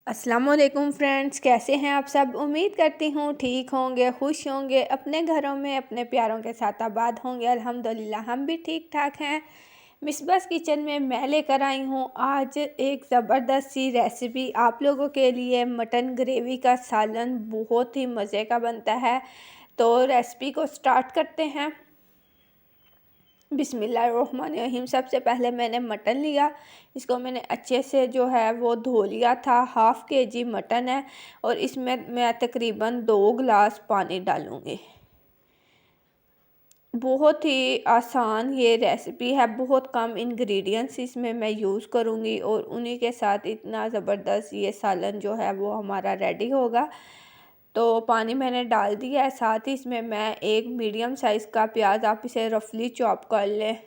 अस्सलाम वालेकुम फ्रेंड्स, कैसे हैं आप सब। उम्मीद करती हूँ ठीक होंगे, खुश होंगे, अपने घरों में अपने प्यारों के साथ आबाद होंगे। अल्हम्दुलिल्लाह हम भी ठीक ठाक हैं। मिसबास किचन में मैं लेकर आई हूँ आज एक ज़बरदस्त सी रेसिपी आप लोगों के लिए। मटन ग्रेवी का सालन बहुत ही मज़े का बनता है। तो रेसिपी को स्टार्ट करते हैं। बिस्मिल्लाहिर्रहमानिर्रहीम। सबसे पहले मैंने मटन लिया, इसको मैंने अच्छे से जो है वो धो लिया था। हाफ़ kg मटन है और इसमें मैं तकरीबन 2 गिलास पानी डालूँगी। बहुत ही आसान ये रेसिपी है, बहुत कम इंग्रेडिएंट्स इसमें मैं यूज़ करूँगी और उन्हीं के साथ इतना ज़बरदस्त ये सालन जो है वो हमारा रेडी होगा। तो पानी मैंने डाल दिया है, साथ ही इसमें मैं एक मीडियम साइज़ का प्याज, आप इसे रफली चॉप कर लें,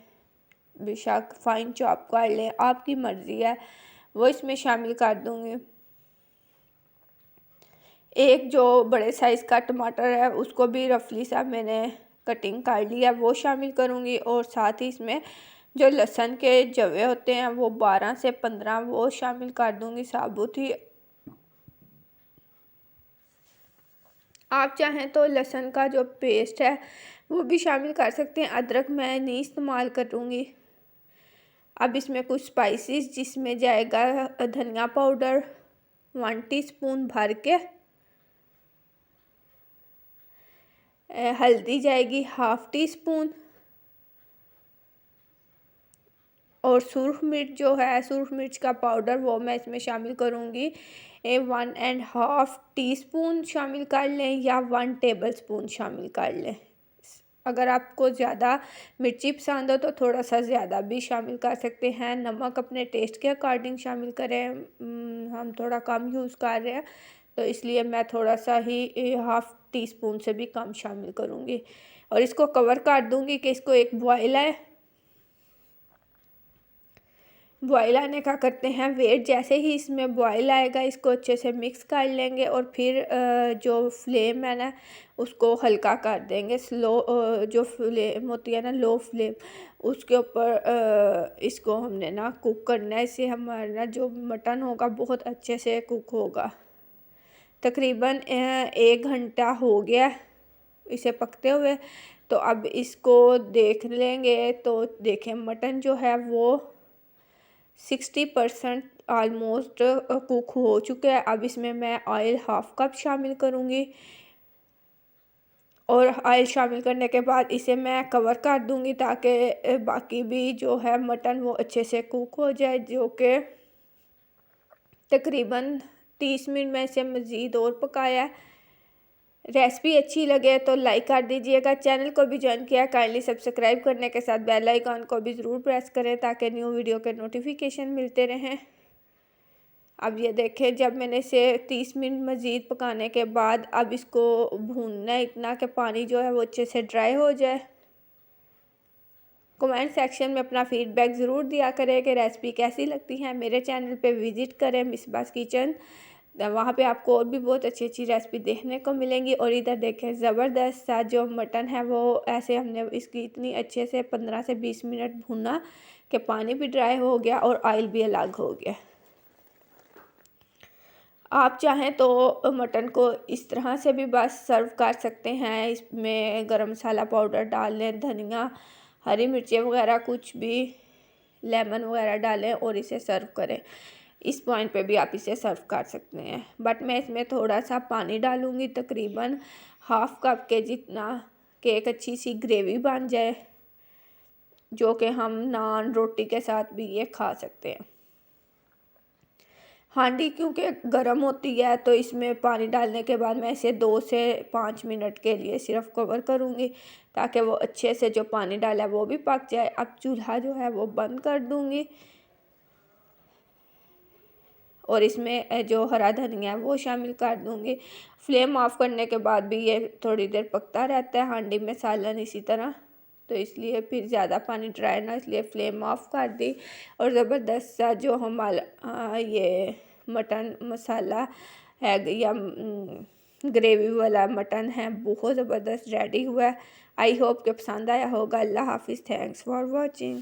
बेशक फ़ाइन चॉप कर लें, आपकी मर्ज़ी है, वो इसमें शामिल कर दूँगी। एक जो बड़े साइज़ का टमाटर है उसको भी रफली सा मैंने कटिंग कर लिया, वो शामिल करूँगी। और साथ ही इसमें जो लहसुन के जवे होते हैं वो 12 से 15 वो शामिल कर दूँगी साबुत ही। आप चाहें तो लहसुन का जो पेस्ट है वो भी शामिल कर सकते हैं, अदरक मैं नहीं इस्तेमाल करूँगी। अब इसमें कुछ स्पाइसेस, जिसमें जाएगा धनिया पाउडर 1 टीस्पून भर के, हल्दी जाएगी 1/2 टीस्पून, और सुरख मिर्च जो है, सुरख मिर्च का पाउडर वो मैं इसमें शामिल करूँगी। 1.5 टीस्पून शामिल कर लें या 1 टेबल स्पून शामिल कर लें। अगर आपको ज़्यादा मिर्ची पसंद हो तो थोड़ा सा ज़्यादा भी शामिल कर सकते हैं। नमक अपने टेस्ट के अकॉर्डिंग शामिल करें। हम थोड़ा कम यूज़ कर रहे हैं तो इसलिए मैं थोड़ा सा ही 1/2 टीस्पून से भी कम शामिल करूँगी। और इसको कवर कर दूँगी कि इसको एक बॉयल आए। बॉयल आने का करते हैं वेट। जैसे ही इसमें बॉयल आएगा इसको अच्छे से मिक्स कर लेंगे और फिर जो फ्लेम है ना उसको हल्का कर देंगे। स्लो जो फ्लेम होती है ना, लो फ्लेम, उसके ऊपर इसको हमने ना कुक करना है। इससे हमारा जो मटन होगा बहुत अच्छे से कुक होगा। तकरीबन 1 घंटा हो गया इसे पकते हुए। तो अब इसको देख लेंगे तो देखें मटन जो है वो 60% ऑलमोस्ट कुक हो चुका है। अब इसमें मैं ऑयल 1/2 कप शामिल करूँगी और ऑयल शामिल करने के बाद इसे मैं कवर कर दूँगी ताकि बाकी भी जो है मटन वो अच्छे से कुक हो जाए, जो कि तकरीबन 30 मिनट में इसे मज़ीद और पकाया। रेसिपी अच्छी लगे तो लाइक कर दीजिएगा। चैनल को भी ज्वाइन किया काइंडली सब्सक्राइब करने के साथ बेल आइकॉन को भी ज़रूर प्रेस करें ताकि न्यू वीडियो के नोटिफिकेशन मिलते रहें। अब ये देखें, जब मैंने इसे 30 मिनट मज़ीद पकाने के बाद अब इसको भूनना है इतना कि पानी जो है वो अच्छे से ड्राई हो जाए। कमेंट सेक्शन में अपना फीडबैक ज़रूर दिया करें कि रेसिपी कैसी लगती है। मेरे चैनल पे विज़िट करें मिसबास किचन, वहाँ पे आपको और भी बहुत अच्छी अच्छी रेसिपी देखने को मिलेंगी। और इधर देखें ज़बरदस्त सा जो मटन है वो ऐसे हमने इसकी इतनी अच्छे से 15 से 20 मिनट भुना कि पानी भी ड्राई हो गया और ऑयल भी अलग हो गया। आप चाहें तो मटन को इस तरह से भी बस सर्व कर सकते हैं। इसमें गरम मसाला पाउडर डाल लें, धनिया, हरी मिर्चें वगैरह कुछ भी, लेमन वगैरह डालें और इसे सर्व करें। इस पॉइंट पे भी आप इसे सर्व कर सकते हैं, बट मैं इसमें थोड़ा सा पानी डालूँगी, तकरीबन 1/2 कप के जितना, कि एक अच्छी सी ग्रेवी बन जाए जो कि हम नान रोटी के साथ भी ये खा सकते हैं। हांडी क्योंकि गर्म होती है तो इसमें पानी डालने के बाद मैं इसे 2 से 5 मिनट के लिए सिर्फ कवर करूँगी ताकि वो अच्छे से जो पानी डाला है वो भी पक जाए। अब चूल्हा जो है वो बंद कर दूँगी और इसमें जो हरा धनिया है वो शामिल कर दूँगी। फ्लेम ऑफ करने के बाद भी ये थोड़ी देर पकता रहता है हांडी में सालन इसी तरह, तो इसलिए फिर ज़्यादा पानी ड्राई ना, इसलिए फ्लेम ऑफ कर दी। और ज़बरदस्त सा जो हमारा ये मटन मसाला है या ग्रेवी वाला मटन है बहुत ज़बरदस्त रेडी हुआ है। आई होप कि पसंद आया होगा। अल्लाह हाफिज़, थैंक्स फॉर वॉचिंग।